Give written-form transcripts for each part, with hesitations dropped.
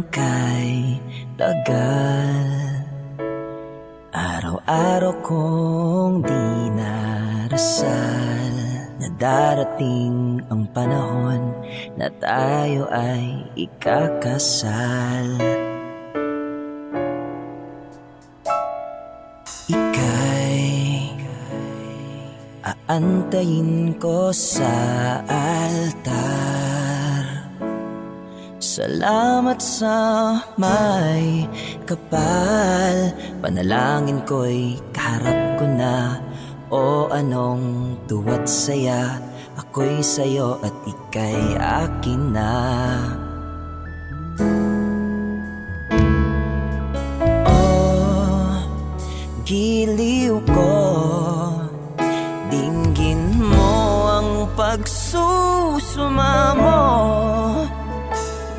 kay tagal. Araw-araw kong dinarasal na darating ang panahon na tayo ay ikakasal. Ika'y aantayin ko sa altar. Salamat sa may kapal. Panalangin ko'y kaharap ko na. O anong tuwa't saya, ako'y sa'yo at ika'y akin na. Oh, giliw ko, dinggin mo ang pagsusuma mo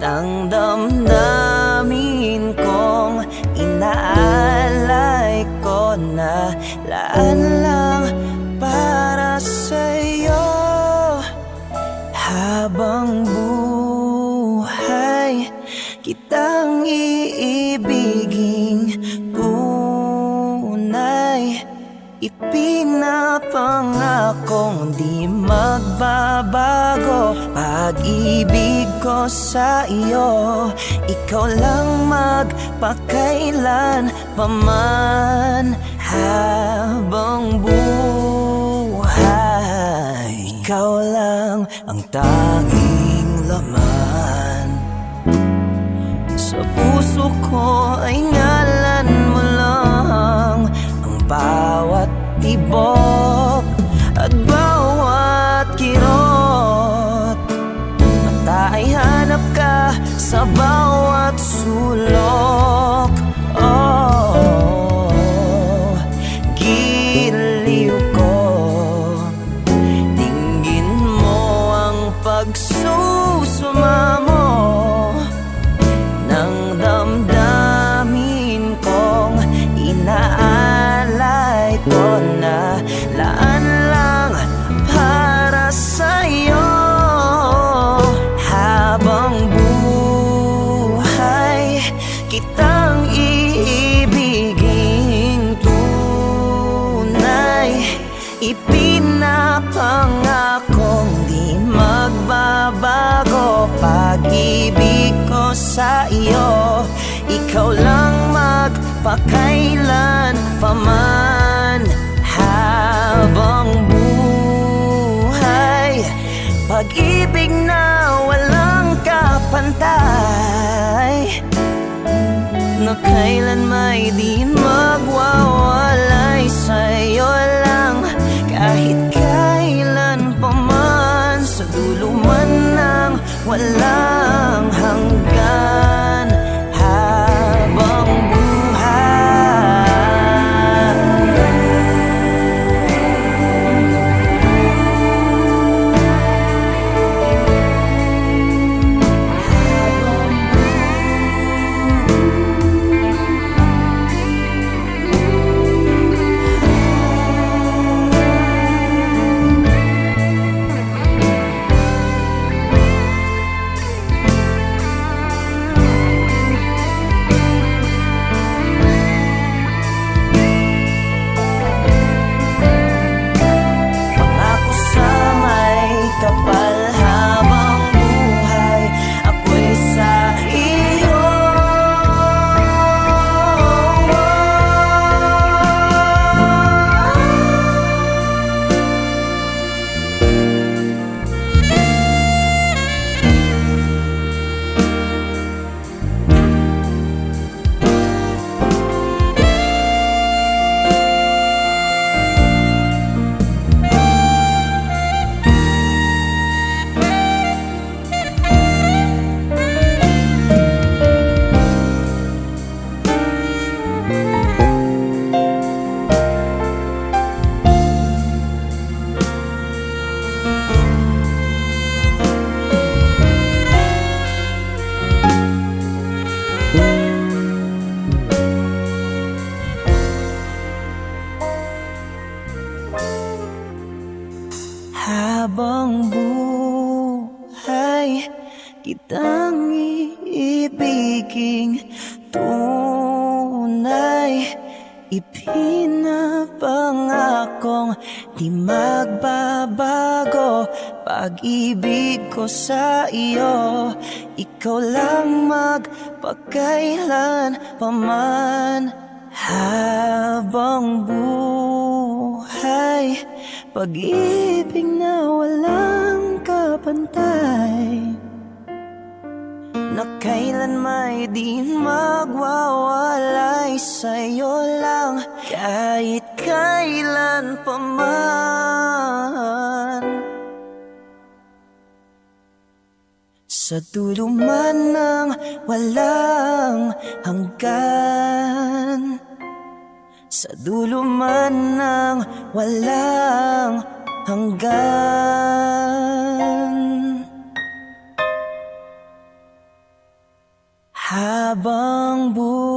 ng damdamin kong inaalay ko na laan lang para sa'yo. Habang buhay kitang iibiging tunay, ipinapangakong di magbabago. Pag-ibig ko sa iyo, ikaw lang magpakailan paman. Habang buhay, ikaw lang ang tanging laman. Sa puso ko ay ngalan mo lang, ang bawat tibok at bawat kirot. Mata ay hanap ka sa bawat sulok. Oh, giliw ko, dinggin mo ang pagsusuma mo ng damdamin kong inaalay ko na laan lang para sa'yo. Habang buhay kitang iibiging tunay, ipinapangakong di magbabago. Pag-ibig ko sa iyo, ikaw lang magpakailan paman. Habang buhay, pag-ibig na walang kapantay, na kailan may di magwawalay. Sa'yo lang kahit kailan paman, sa dulo man ng walang hanggan. Habang kitang iibigin magiging tunay. Ipinapangakong di magbabago pag-ibig ko sa iyo. Ikaw lang magpakailan paman. Habang buhay, pag-ibig na walang kapantay, na kailanman di magwawalay sa'yo lang, kahit kailan pa man. Sa dulo man ng walang hanggan, sa dulo man ng walang hanggan, habang buhay